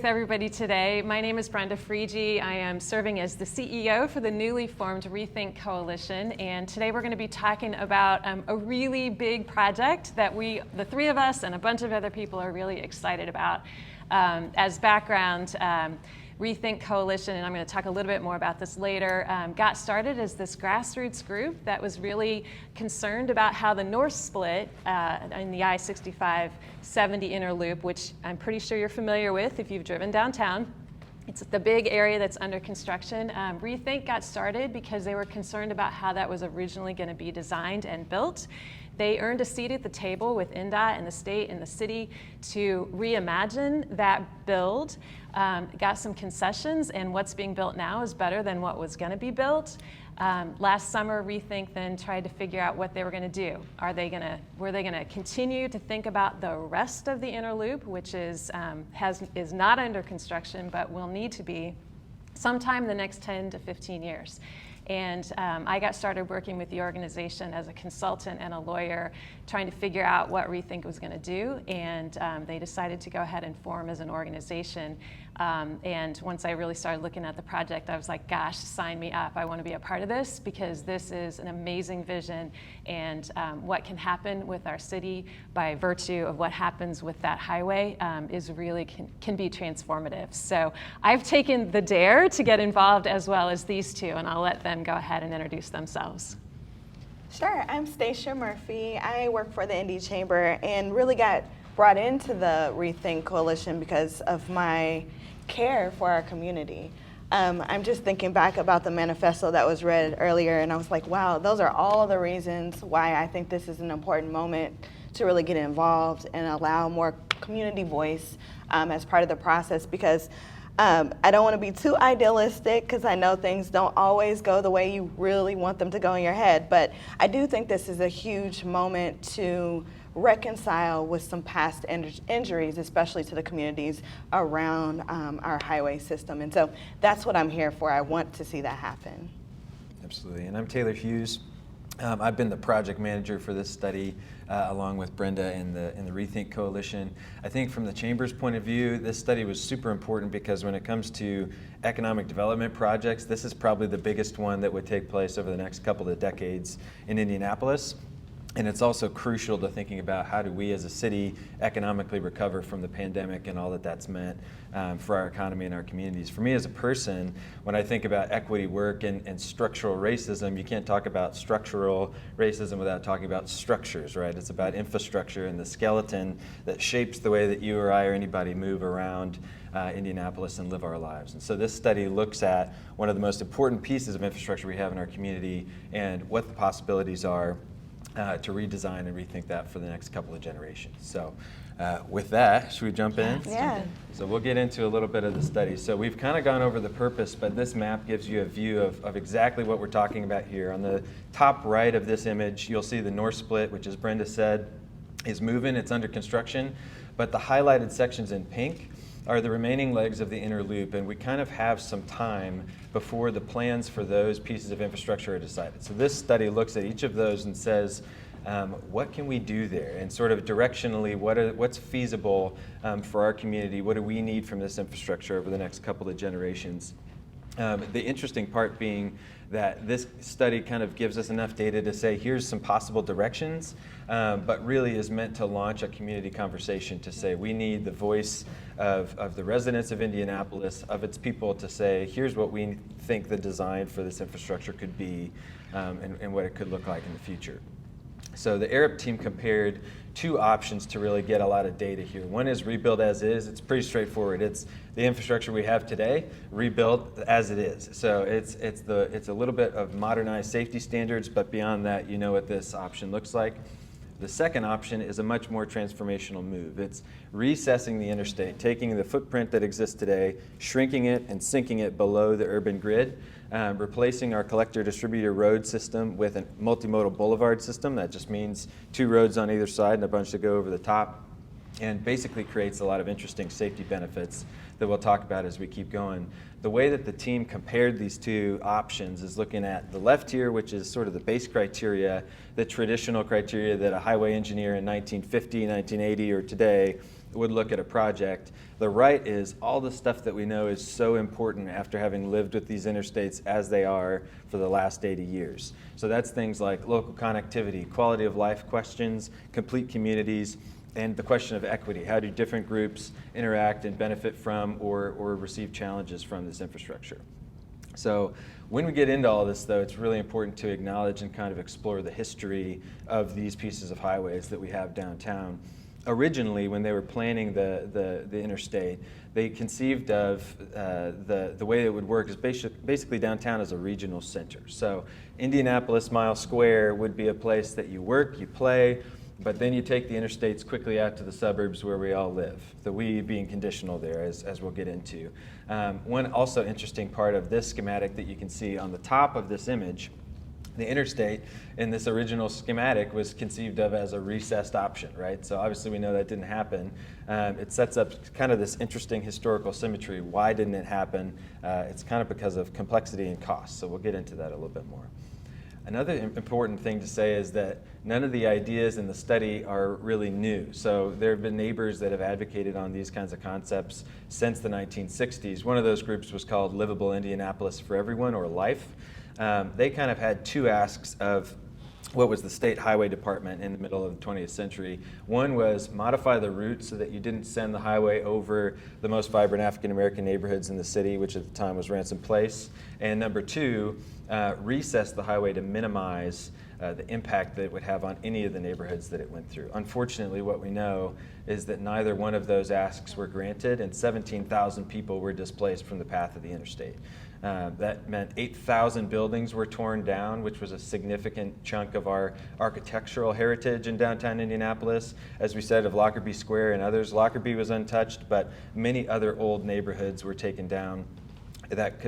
everybody today. My name is Brenda Freege. I am serving as the CEO for the newly formed Rethink Coalition, and today we're going to be talking about a really big project that the three of us and a bunch of other people are really excited about. As background, Rethink Coalition, and I'm going to talk a little bit more about this later, got started as this grassroots group that was really concerned about how the North Split in the I-65/70 inner loop, which I'm pretty sure you're familiar with if you've driven downtown. It's the big area that's under construction. Rethink got started because they were concerned about how that was originally going to be designed and built. They earned a seat at the table with NDOT and the state and the city to reimagine that build, got some concessions, and what's being built now is better than what was going to be built. Last summer, Rethink then tried to figure out what they were going to do. Were they going to continue to think about the rest of the inner loop, which is not under construction, but will need to be sometime in the next 10 to 15 years. And I got started working with the organization as a consultant and a lawyer, trying to figure out what Rethink was going to do. And they decided to go ahead and form as an organization. And once I really started looking at the project, I was like, gosh, sign me up. I want to be a part of this because this is an amazing vision. And what can happen with our city by virtue of what happens with that highway is really can be transformative. So I've taken the dare to get involved as well as these two, and I'll let them go ahead and introduce themselves. Sure, I'm Stacia Murphy. I work for the Indy Chamber and really got brought into the Rethink Coalition because of my care for our community. I'm just thinking back about the manifesto that was read earlier, and I was like, wow, those are all the reasons why I think this is an important moment to really get involved and allow more community voice as part of the process, because I don't want to be too idealistic because I know things don't always go the way you really want them to go in your head, but I do think this is a huge moment to reconcile with some past injuries, especially to the communities around our highway system. And so that's what I'm here for. I want to see that happen. Absolutely. And I'm Taylor Hughes. I've been the project manager for this study along with Brenda in the Rethink Coalition. I think from the Chamber's point of view, this study was super important because when it comes to economic development projects, this is probably the biggest one that would take place over the next couple of decades in Indianapolis. And it's also crucial to thinking about how do we as a city economically recover from the pandemic and all that that's meant for our economy and our communities. For me as a person, when I think about equity work and structural racism, you can't talk about structural racism without talking about structures, right? It's about infrastructure and the skeleton that shapes the way that you or I or anybody move around Indianapolis and live our lives. And so this study looks at one of the most important pieces of infrastructure we have in our community and what the possibilities are to redesign and rethink that for the next couple of generations. So with that, should we jump in? Yeah. So we'll get into a little bit of the study. So we've kind of gone over the purpose, but this map gives you a view of exactly what we're talking about here. On the top right of this image, you'll see the North Split, which as Brenda said, is moving, it's under construction, but the highlighted sections in pink are the remaining legs of the inner loop, and we kind of have some time before the plans for those pieces of infrastructure are decided. So this study looks at each of those and says, what can we do there? And sort of directionally, what's feasible for our community? What do we need from this infrastructure over the next couple of generations? The interesting part being that this study kind of gives us enough data to say, here's some possible directions, but really is meant to launch a community conversation to say, we need the voice of the residents of Indianapolis, of its people, to say, here's what we think the design for this infrastructure could be and what it could look like in the future. So the ARIP team compared two options to really get a lot of data here. One is rebuild as is. It's pretty straightforward. It's the infrastructure we have today, rebuilt as it is. So it's a little bit of modernized safety standards, but beyond that, you know what this option looks like. The second option is a much more transformational move. It's recessing the interstate, taking the footprint that exists today, shrinking it and sinking it below the urban grid, replacing our collector-distributor road system with a multimodal boulevard system. That just means 2 roads on either side and a bunch that go over the top, and basically creates a lot of interesting safety benefits that we'll talk about as we keep going. The way that the team compared these two options is looking at the left here, which is sort of the base criteria, the traditional criteria that a highway engineer in 1950, 1980, or today would look at a project. The right is all the stuff that we know is so important after having lived with these interstates as they are for the last 80 years. So that's things like local connectivity, quality of life questions, complete communities, and the question of equity. How do different groups interact and benefit from or receive challenges from this infrastructure? So when we get into all this, though, it's really important to acknowledge and kind of explore the history of these pieces of highways that we have downtown. Originally, when they were planning the interstate, they conceived of the way it would work is basically downtown as a regional center. So Indianapolis Mile Square would be a place that you work, you play, but then you take the interstates quickly out to the suburbs where we all live, the we being conditional there, as we'll get into. One also interesting part of this schematic that you can see on the top of this image, the interstate in this original schematic was conceived of as a recessed option, right? So obviously we know that didn't happen. It sets up kind of this interesting historical symmetry. Why didn't it happen? It's kind of because of complexity and cost, so we'll get into that a little bit more. Another important thing to say is that none of the ideas in the study are really new. So there have been neighbors that have advocated on these kinds of concepts since the 1960s. One of those groups was called Livable Indianapolis for Everyone, or LIFE. They kind of had two asks of what was the state highway department in the middle of the 20th century. One was modify the route so that you didn't send the highway over the most vibrant African-American neighborhoods in the city, which at the time was Ransom Place. And number two, recess the highway to minimize the impact that it would have on any of the neighborhoods that it went through. Unfortunately, what we know is that neither one of those asks were granted, and 17,000 people were displaced from the path of the interstate. That meant 8,000 buildings were torn down, which was a significant chunk of our architectural heritage in downtown Indianapolis. As we said, of Lockerbie Square and others, Lockerbie was untouched, but many other old neighborhoods were taken down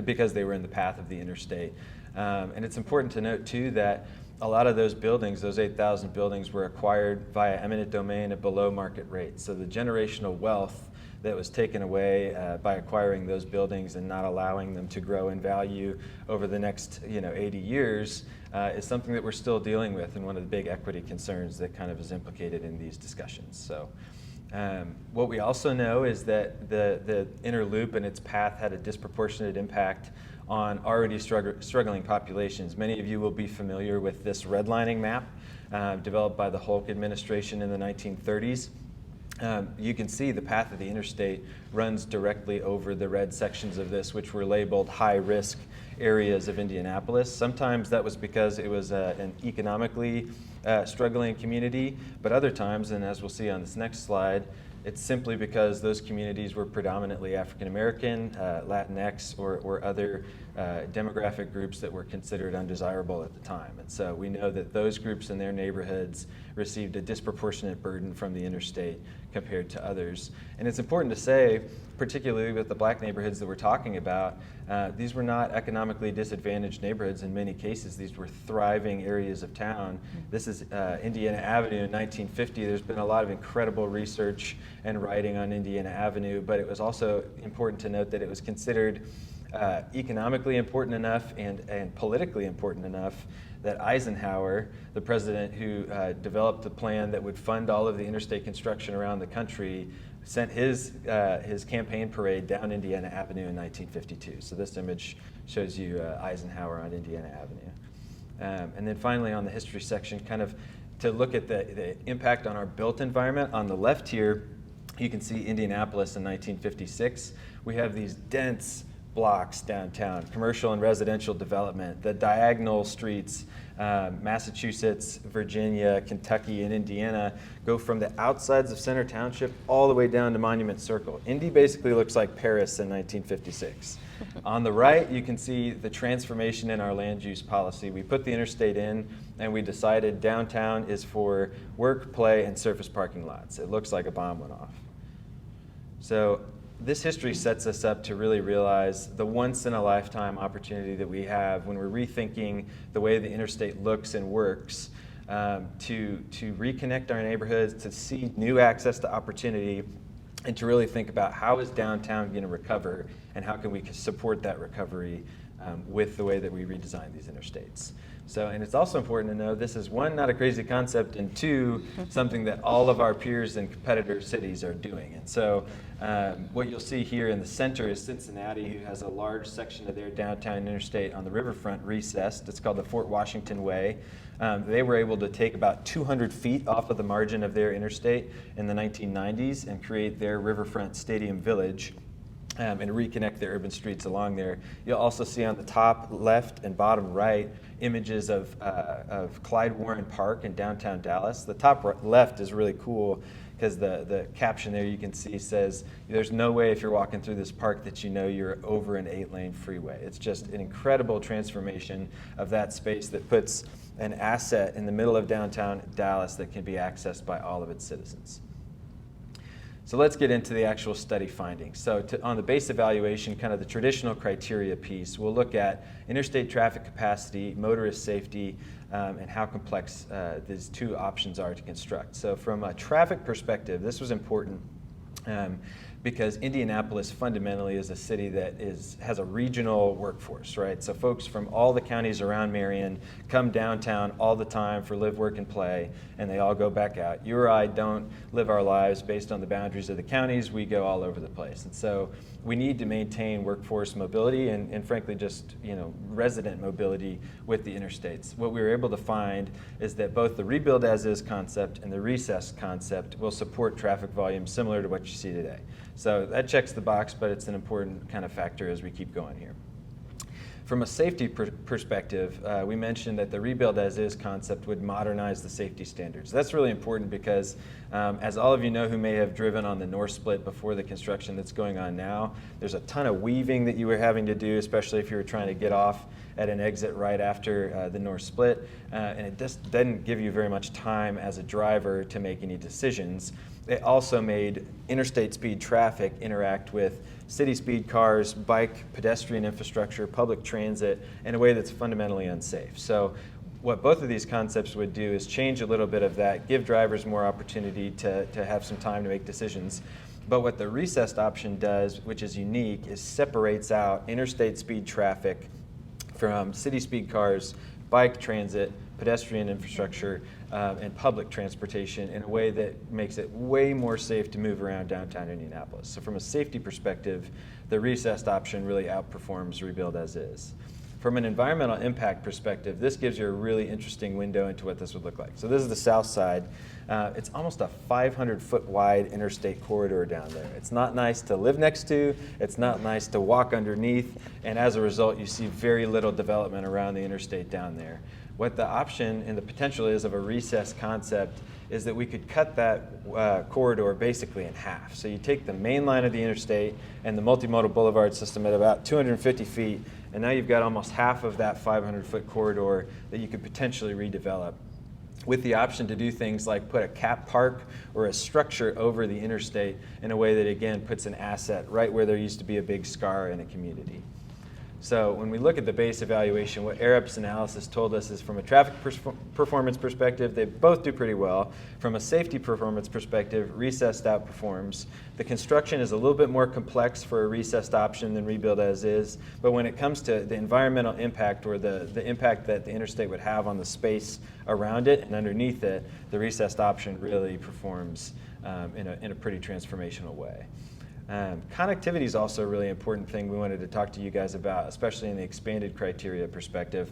because they were in the path of the interstate. And it's important to note, too, that a lot of those buildings, those 8,000 buildings, were acquired via eminent domain at below market rates. So the generational wealth that was taken away by acquiring those buildings and not allowing them to grow in value over the next 80 years is something that we're still dealing with, and one of the big equity concerns that kind of is implicated in these discussions. So what we also know is that the inner loop and its path had a disproportionate impact on already struggling populations. Many of you will be familiar with this redlining map developed by the Holk administration in the 1930s. You can see the path of the interstate runs directly over the red sections of this, which were labeled high-risk areas of Indianapolis. Sometimes that was because it was an economically struggling community, but other times, and as we'll see on this next slide, it's simply because those communities were predominantly African American, Latinx, or other demographic groups that were considered undesirable at the time. And so we know that those groups in their neighborhoods received a disproportionate burden from the interstate compared to others. And it's important to say, particularly with the black neighborhoods that we're talking about, these were not economically disadvantaged neighborhoods in many cases. These were thriving areas of town. This is Indiana Avenue in 1950. There's been a lot of incredible research and writing on Indiana Avenue, but it was also important to note that it was considered economically important enough and politically important enough that Eisenhower, the president who developed the plan that would fund all of the interstate construction around the country, sent his campaign parade down Indiana Avenue in 1952. So this image shows you Eisenhower on Indiana Avenue. And then finally on the history section, kind of to look at the impact on our built environment. On the left here, you can see Indianapolis in 1956. We have these dense blocks downtown, commercial and residential development, the diagonal streets, Massachusetts, Virginia, Kentucky, and Indiana go from the outsides of Center Township all the way down to Monument Circle. Indy basically looks like Paris in 1956. On the right, you can see the transformation in our land use policy. We put the interstate in, and we decided downtown is for work, play, and surface parking lots. It looks like a bomb went off. So this history sets us up to really realize the once-in-a-lifetime opportunity that we have when we're rethinking the way the interstate looks and works to reconnect our neighborhoods, to see new access to opportunity, and to really think about how is downtown going to recover and how can we support that recovery with the way that we redesign these interstates. So, and it's also important to know this is one, not a crazy concept, and two, something that all of our peers and competitor cities are doing. And so what you'll see here in the center is Cincinnati, who has a large section of their downtown interstate on the riverfront recessed. It's called the Fort Washington Way. They were able to take about 200 feet off of the margin of their interstate in the 1990s and create their riverfront stadium village and reconnect the urban streets along there. You'll also see on the top left and bottom right images of Clyde Warren Park in downtown Dallas. The top left is really cool because the caption there you can see says, there's no way if you're walking through this park that you know you're over an 8-lane freeway. It's just an incredible transformation of that space that puts an asset in the middle of downtown Dallas that can be accessed by all of its citizens. So let's get into the actual study findings. So on the base evaluation, kind of the traditional criteria piece, we'll look at interstate traffic capacity, motorist safety, and how complex these two options are to construct. So from a traffic perspective, this was important because Indianapolis fundamentally is a city that has a regional workforce, right? So folks from all the counties around Marion come downtown all the time for live, work, and play, and they all go back out. You or I don't live our lives based on the boundaries of the counties. We go all over the place. And so we need to maintain workforce mobility and frankly just resident mobility with the interstates. What we were able to find is that both the rebuild as is concept and the recessed concept will support traffic volume similar to what you see today. So that checks the box, but it's an important kind of factor as we keep going here. From a safety perspective, we mentioned that the rebuild as is concept would modernize the safety standards. That's really important because as all of you know who may have driven on the North Split before the construction that's going on now, there's a ton of weaving that you were having to do, especially if you were trying to get off at an exit right after the North Split, and it just doesn't give you very much time as a driver to make any decisions. It also made interstate speed traffic interact with city speed cars, bike, pedestrian infrastructure, public transit in a way that's fundamentally unsafe. So what both of these concepts would do is change a little bit of that, give drivers more opportunity to have some time to make decisions. But what the recessed option does, which is unique, is separates out interstate speed traffic from city speed cars, bike transit, pedestrian infrastructure, and public transportation in a way that makes it way more safe to move around downtown Indianapolis. So from a safety perspective, the recessed option really outperforms rebuild as is. From an environmental impact perspective, this gives you a really interesting window into what this would look like. So this is the south side. It's almost a 500-foot wide interstate corridor down there. It's not nice to live next to, it's not nice to walk underneath, and as a result, you see very little development around the interstate down there. What the option and the potential is of a recessed concept is that we could cut that corridor basically in half. So you take the main line of the interstate and the multimodal boulevard system at about 250 feet, and now you've got almost half of that 500-foot corridor that you could potentially redevelop, with the option to do things like put a cap park or a structure over the interstate in a way that, again, puts an asset right where there used to be a big scar in a community. So when we look at the base evaluation, what Arup's analysis told us is from a traffic performance perspective, they both do pretty well. From a safety performance perspective, recessed outperforms. The construction is a little bit more complex for a recessed option than rebuild as is, but when it comes to the environmental impact or the impact that the interstate would have on the space around it and underneath it, the recessed option really performs in a pretty transformational way. Connectivity is also a really important thing we wanted to talk to you guys about, especially in the expanded criteria perspective.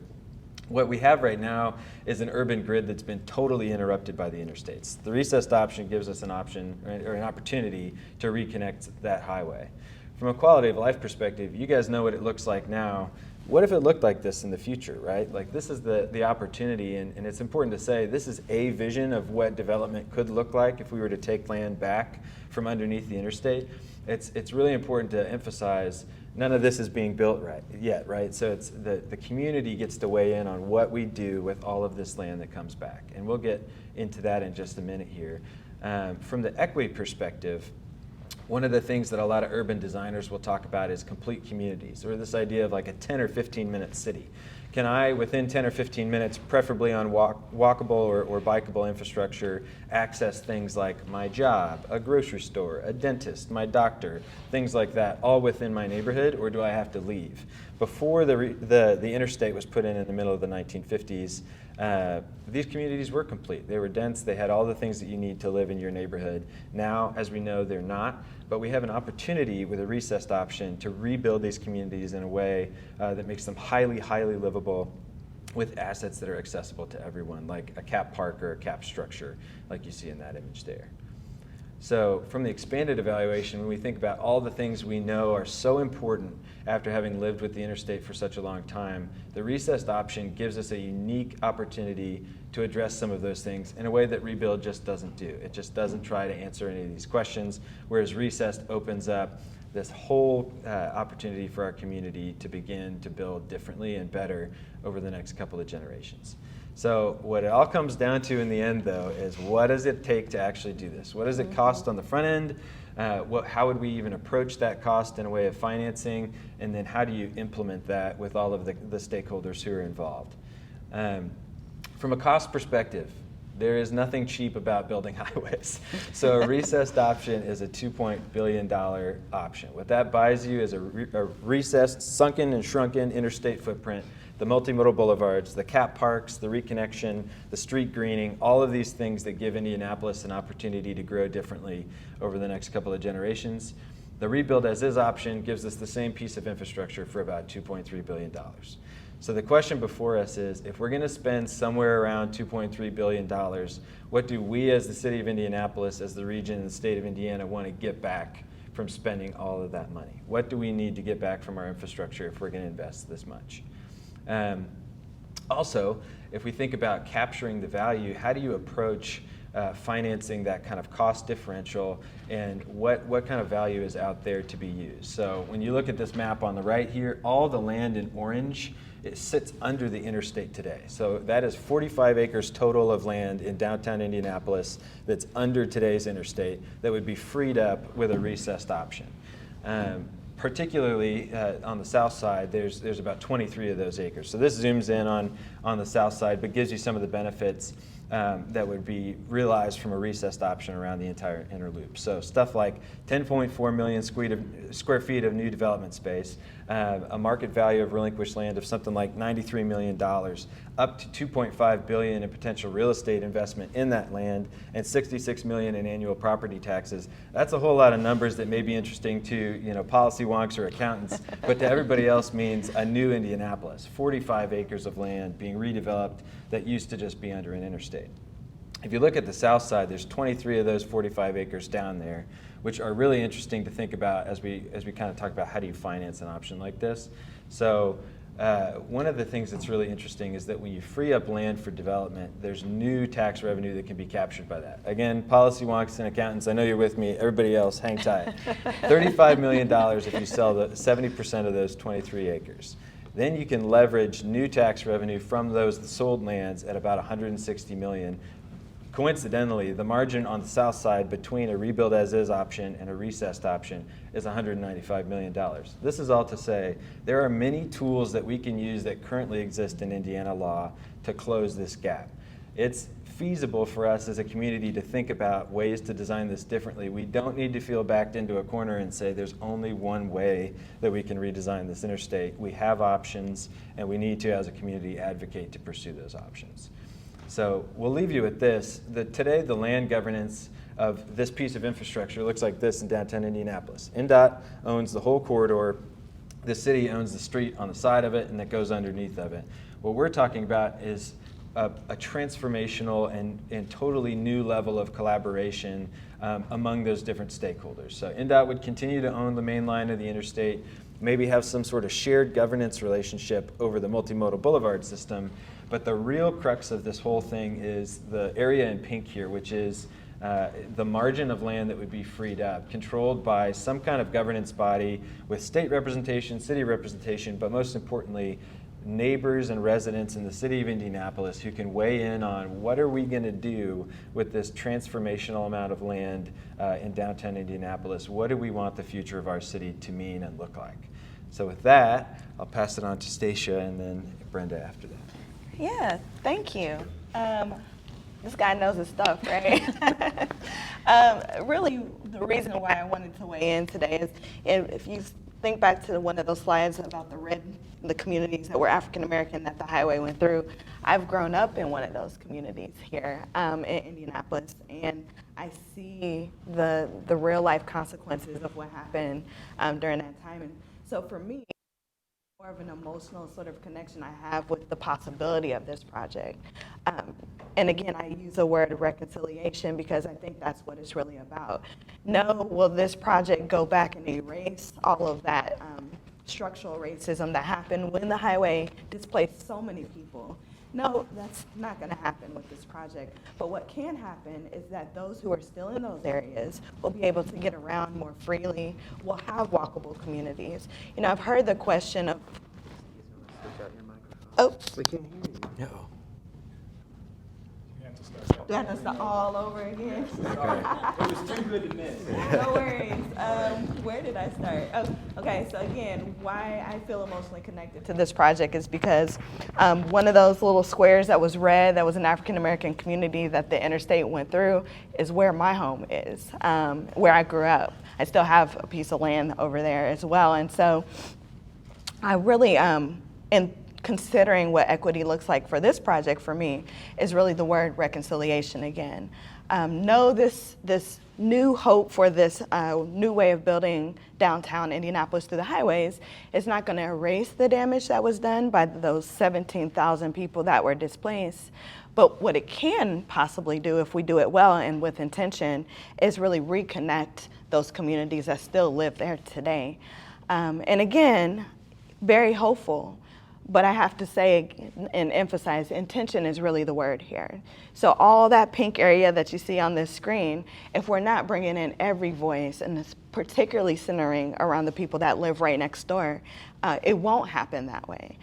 What we have right now is an urban grid that's been totally interrupted by the interstates. The recessed option gives us an option or an opportunity to reconnect that highway. From a quality of life perspective, you guys know what it looks like now. What if it looked like this in the future, right? Like this is the opportunity, and it's important to say this is a vision of what development could look like if we were to take land back from underneath the interstate. It's really important to emphasize none of this is being built yet, right? So it's the community gets to weigh in on what we do with all of this land that comes back, and we'll get into that in just a minute here. From the equity perspective, one of the things that a lot of urban designers will talk about is complete communities, or this idea of like a 10 or 15-minute city. Can I, within 10 or 15 minutes, preferably on walkable or bikeable infrastructure, access things like my job, a grocery store, a dentist, my doctor, things like that, all within my neighborhood, or do I have to leave? before the interstate was put in the middle of the 1950s, these communities were complete. They were dense. They had all the things that you need to live in your neighborhood. Now, as we know, they're not. But we have an opportunity with a recessed option to rebuild these communities in a way that makes them highly, highly livable with assets that are accessible to everyone, like a cap park or a cap structure, like you see in that image there. So from the expanded evaluation, when we think about all the things we know are so important after having lived with the interstate for such a long time, the recessed option gives us a unique opportunity to address some of those things in a way that rebuild just doesn't do. It just doesn't try to answer any of these questions, whereas recessed opens up this whole opportunity for our community to begin to build differently and better over the next couple of generations. So what it all comes down to in the end, though, is what does it take to actually do this? What does it cost on the front end? How would we even approach that cost in a way of financing? And then how do you implement that with all of the stakeholders who are involved? From a cost perspective, there is nothing cheap about building highways. So a recessed option is a $2 billion option. What that buys you is a recessed, sunken and shrunken interstate footprint, the multimodal boulevards, the cap parks, the reconnection, the street greening, all of these things that give Indianapolis an opportunity to grow differently over the next couple of generations. The rebuild as is option gives us the same piece of infrastructure for about $2.3 billion. So the question before us is, if we're going to spend somewhere around $2.3 billion, what do we as the city of Indianapolis, as the region and the state of Indiana, want to get back from spending all of that money? What do we need to get back from our infrastructure if we're going to invest this much? Also, if we think about capturing the value, how do you approach financing that kind of cost differential, and what kind of value is out there to be used? So when you look at this map on the right here, all the land in orange, it sits under the interstate today. So that is 45 acres total of land in downtown Indianapolis that's under today's interstate that would be freed up with a recessed option. Particularly on the south side, there's about 23 of those acres. So this zooms in on the south side, but gives you some of the benefits that would be realized from a recessed option around the entire inner loop. So stuff like 10.4 million square feet of new development space, a market value of relinquished land of something like $93 million, up to $2.5 billion in potential real estate investment in that land, and $66 million in annual property taxes. That's a whole lot of numbers that may be interesting to policy wonks or accountants, but to everybody else means a new Indianapolis, 45 acres of land being redeveloped that used to just be under an interstate. If you look at the south side, there's 23 of those 45 acres down there, which are really interesting to think about as we kind of talk about how do you finance an option like this. So one of the things that's really interesting is that when you free up land for development, there's new tax revenue that can be captured by that. Again, policy wonks and accountants, I know you're with me. Everybody else, hang tight. $35 million if you sell the 70% of those 23 acres. Then you can leverage new tax revenue from those sold lands at about $160 million. Coincidentally, the margin on the south side between a rebuild as is option and a recessed option is $195 million. This is all to say there are many tools that we can use that currently exist in Indiana law to close this gap. It's feasible for us as a community to think about ways to design this differently. We don't need to feel backed into a corner and say there's only one way that we can redesign this interstate. We have options, and we need to, as a community, advocate to pursue those options. So we'll leave you with this. Today, the land governance of this piece of infrastructure looks like this in downtown Indianapolis. INDOT owns the whole corridor. The city owns the street on the side of it, and that goes underneath of it. What we're talking about is a transformational and totally new level of collaboration among those different stakeholders. So INDOT would continue to own the main line of the interstate, maybe have some sort of shared governance relationship over the multimodal boulevard system, but the real crux of this whole thing is the area in pink here, which is the margin of land that would be freed up, controlled by some kind of governance body with state representation, city representation, but most importantly, neighbors and residents in the city of Indianapolis who can weigh in on what are we going to do with this transformational amount of land in downtown Indianapolis. What do we want the future of our city to mean and look like? So with that, I'll pass it on to Stacia and then Brenda after that. Yeah, thank you. This guy knows his stuff, right? Really, the reason why I wanted to weigh in today is if you think back to one of those slides about the communities that were African American that the highway went through. I've grown up in one of those communities here in Indianapolis, and I see the real life consequences of what happened during that time. And so for me, more of an emotional sort of connection I have with the possibility of this project. And again, I use the word reconciliation because I think that's what it's really about. No, will this project go back and erase all of that structural racism that happened when the highway displaced so many people? No, that's not going to happen with this project. But what can happen is that those who are still in those areas will be able to get around more freely. We'll have walkable communities. You know, I've heard the question of, oh, We can't hear you. No. do I have to start all over again? It was too good to miss. No worries. Where did I start? Oh, okay. So again, why I feel emotionally connected to this project is because one of those little squares that was red, that was an African American community that the interstate went through, is where my home is, where I grew up. I still have a piece of land over there as well, and so I really in considering what equity looks like for this project for me is really the word reconciliation again. No, this new hope for this new way of building downtown Indianapolis through the highways is not going to erase the damage that was done by those 17,000 people that were displaced. But what it can possibly do, if we do it well and with intention, is really reconnect those communities that still live there today. And again, very hopeful. But I have to say and emphasize, intention is really the word here. So all that pink area that you see on this screen, if we're not bringing in every voice, and it's particularly centering around the people that live right next door, it won't happen that way.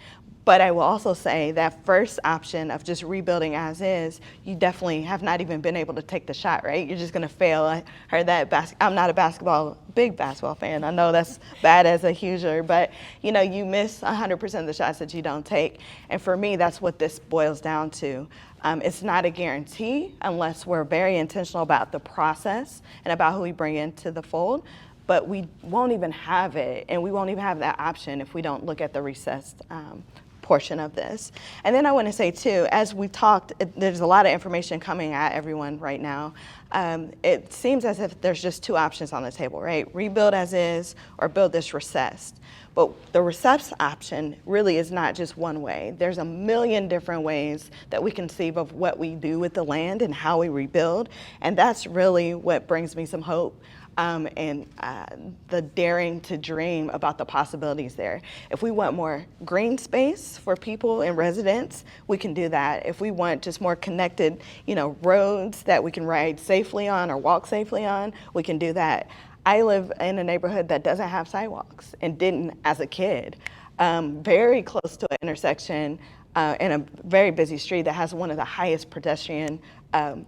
But I will also say that first option of just rebuilding as is, you definitely have not even been able to take the shot, right? You're just gonna fail. I heard that, I'm not a big basketball fan. I know that's bad as a Hoosier, but you know, you miss 100% of the shots that you don't take. And for me, that's what this boils down to. It's not a guarantee unless we're very intentional about the process and about who we bring into the fold. But we won't even have it, and we won't even have that option if we don't look at the recessed portion of this. And then I want to say too, as we talked, there's a lot of information coming at everyone right now. It seems as if there's just two options on the table, right? Rebuild as is or build this recessed. But the recessed option really is not just one way. There's a million different ways that we conceive of what we do with the land and how we rebuild. And that's really what brings me some hope. And the daring to dream about the possibilities there. If we want more green space for people and residents, we can do that. If we want just more connected, roads that we can ride safely on or walk safely on, we can do that. I live in a neighborhood that doesn't have sidewalks and didn't as a kid. Very close to an intersection in a very busy street that has one of the highest pedestrian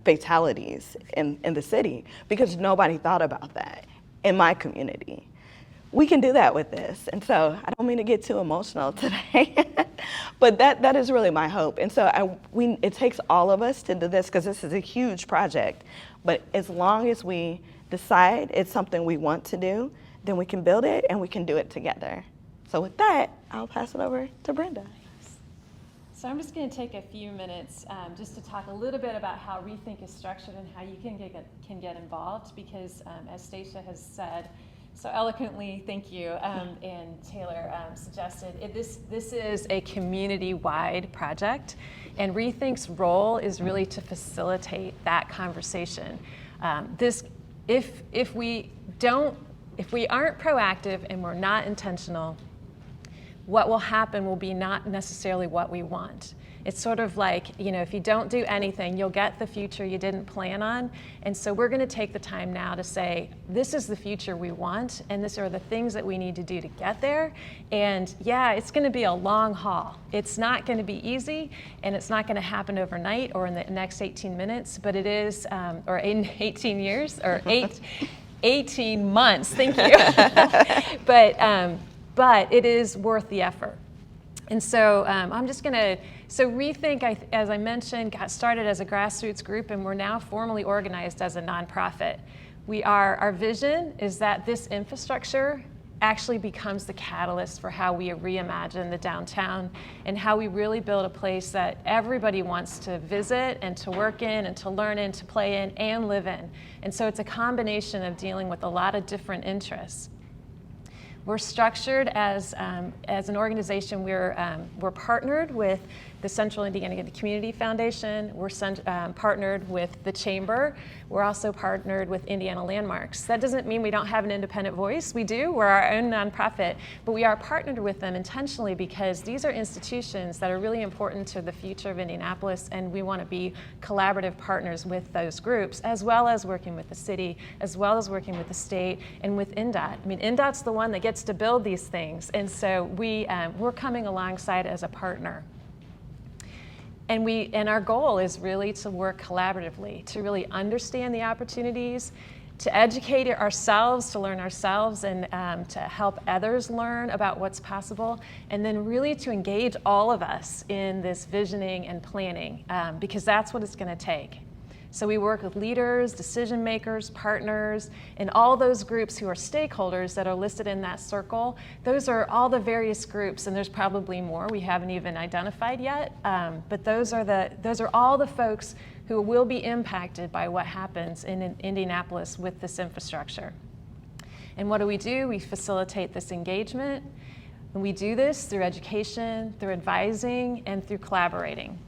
fatalities in the city because nobody thought about that in my community. We can do that with this. And so I don't mean to get too emotional today, but that is really my hope. And so it takes all of us to do this because this is a huge project. But as long as we decide it's something we want to do, then we can build it and we can do it together. So with that, I'll pass it over to Brenda. So I'm just going to take a few minutes just to talk a little bit about how Rethink is structured and how you can get involved because as Stacia has said so eloquently, thank you, and Taylor suggested, this is a community-wide project, and Rethink's role is really to facilitate that conversation. If we aren't proactive and we're not intentional, what will happen will be not necessarily what we want. It's sort of like, if you don't do anything, you'll get the future you didn't plan on. And so we're gonna take the time now to say, this is the future we want, and these are the things that we need to do to get there. And yeah, it's gonna be a long haul. It's not gonna be easy, and it's not gonna happen overnight or in the next 18 minutes, but it is, or in 18 years, or 18 months, thank you. But it is worth the effort. And so I'm just gonna, so Rethink, as I mentioned, got started as a grassroots group and we're now formally organized as a nonprofit. Our vision is that this infrastructure actually becomes the catalyst for how we reimagine the downtown and how we really build a place that everybody wants to visit and to work in and to learn in, to play in, and live in. And so it's a combination of dealing with a lot of different interests. We're structured as an organization. We're partnered with the Central Indiana Community Foundation. We're partnered with the Chamber. We're also partnered with Indiana Landmarks. That doesn't mean we don't have an independent voice. We do. We're our own nonprofit, but we are partnered with them intentionally because these are institutions that are really important to the future of Indianapolis, and we want to be collaborative partners with those groups, as well as working with the city, as well as working with the state, and with INDOT. I mean, INDOT's the one that gets to build these things, and so we're coming alongside as a partner. And our goal is really to work collaboratively, to really understand the opportunities, to educate ourselves, to learn ourselves, and to help others learn about what's possible, and then really to engage all of us in this visioning and planning, because that's what it's going to take. So we work with leaders, decision makers, partners, and all those groups who are stakeholders that are listed in that circle. Those are all the various groups, and there's probably more we haven't even identified yet. But those are all the folks who will be impacted by what happens in Indianapolis with this infrastructure. And what do? We facilitate this engagement, and we do this through education, through advising, and through collaborating.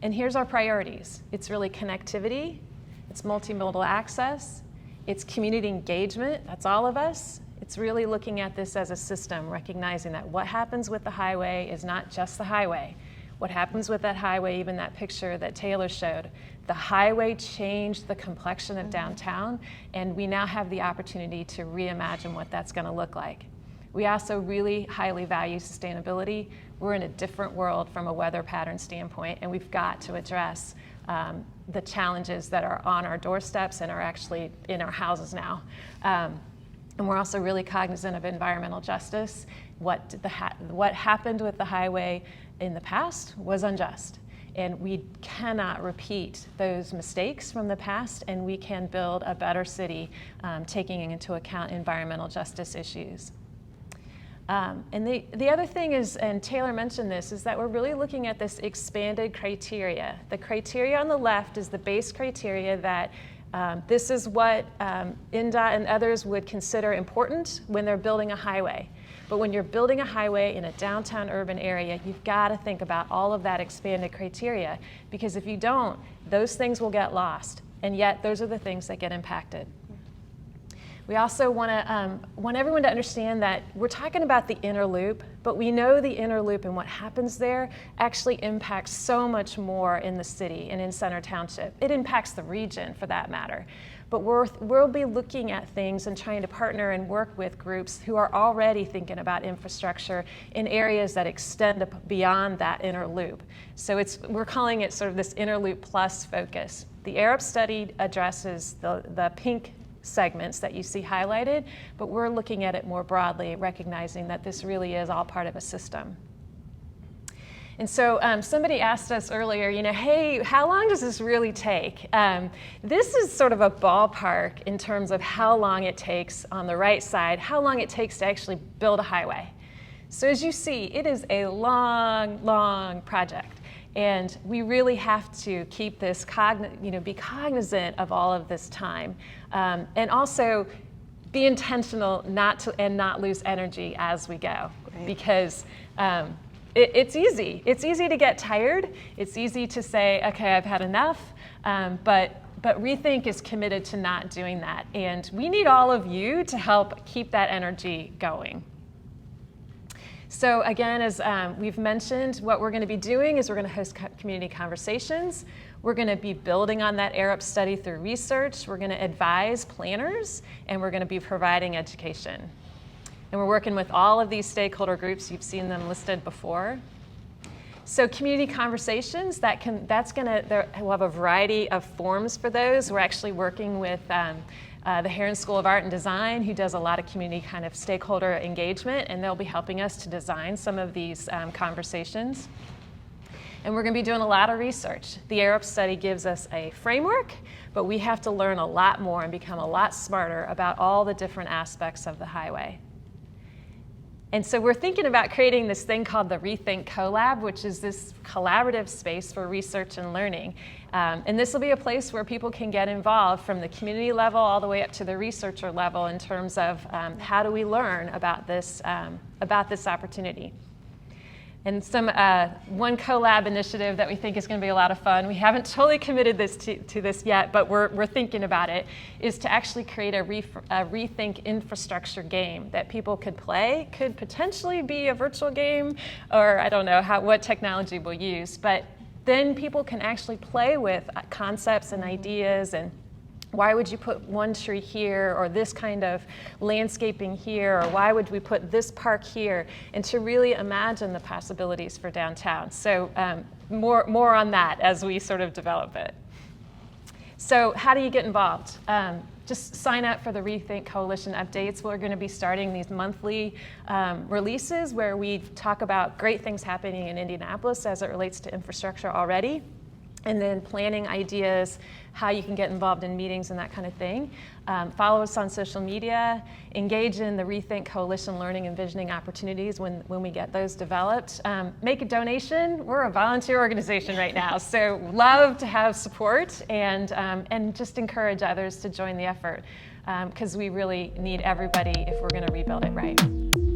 And here's our priorities. It's really connectivity, it's multimodal access, it's community engagement, that's all of us. It's really looking at this as a system, recognizing that what happens with the highway is not just the highway. What happens with that highway, even that picture that Taylor showed, the highway changed the complexion of downtown, and we now have the opportunity to reimagine what that's going to look like. We also really highly value sustainability. We're in a different world from a weather pattern standpoint, and we've got to address the challenges that are on our doorsteps and are actually in our houses now. And we're also really cognizant of environmental justice. What happened with the highway in the past was unjust, and we cannot repeat those mistakes from the past, and we can build a better city taking into account environmental justice issues. And the other thing is, and Taylor mentioned this, is that we're really looking at this expanded criteria. The criteria on the left is the base criteria that this is what INDOT and others would consider important when they're building a highway. But when you're building a highway in a downtown urban area, you've got to think about all of that expanded criteria, because if you don't, those things will get lost. And yet, those are the things that get impacted. We also want everyone to understand that we're talking about the inner loop, but we know the inner loop and what happens there actually impacts so much more in the city and in Center Township. It impacts the region, for that matter. But we'll be looking at things and trying to partner and work with groups who are already thinking about infrastructure in areas that extend beyond that inner loop. So we're calling it sort of this inner loop plus focus. The Arab study addresses the pink segments that you see highlighted, but we're looking at it more broadly, recognizing that this really is all part of a system. And so somebody asked us earlier, hey, how long does this really take? This is sort of a ballpark in terms of how long it takes on the right side, how long it takes to actually build a highway. So as you see, it is a long, long project. And we really have to keep this, be cognizant of all of this time, and also be intentional and not lose energy as we go. Right. Because it's easy. It's easy to get tired. It's easy to say, okay, I've had enough. But Rethink is committed to not doing that, and we need all of you to help keep that energy going. So again, as we've mentioned, what we're going to be doing is we're going to host community conversations. We're going to be building on that Arab study through research. We're going to advise planners, and we're going to be providing education. And we're working with all of these stakeholder groups. You've seen them listed before. So community conversations, we'll have a variety of forms for those. We're actually working with the Heron School of Art and Design, who does a lot of community kind of stakeholder engagement, and they'll be helping us to design some of these conversations. And we're going to be doing a lot of research. The Arab study gives us a framework, but we have to learn a lot more and become a lot smarter about all the different aspects of the highway. And so we're thinking about creating this thing called the Rethink Collab, which is this collaborative space for research and learning. And this will be a place where people can get involved from the community level all the way up to the researcher level in terms of how do we learn about this opportunity. And one collab initiative that we think is going to be a lot of fun, we haven't totally committed to this yet, but we're thinking about it, is to actually create a Rethink infrastructure game that people could play. Could potentially be a virtual game, or I don't know what technology we'll use, but then people can actually play with concepts and ideas, and why would you put one tree here, or this kind of landscaping here, or why would we put this park here, and to really imagine the possibilities for downtown. So more on that as we sort of develop it. So how do you get involved? Just sign up for the Rethink Coalition updates. We're going to be starting these monthly releases where we talk about great things happening in Indianapolis as it relates to infrastructure already, and then planning ideas, how you can get involved in meetings and that kind of thing. Follow us on social media, engage in the Rethink Coalition learning and visioning opportunities when we get those developed. Make a donation. We're a volunteer organization right now, so love to have support, and just encourage others to join the effort, because we really need everybody if we're going to rebuild it right.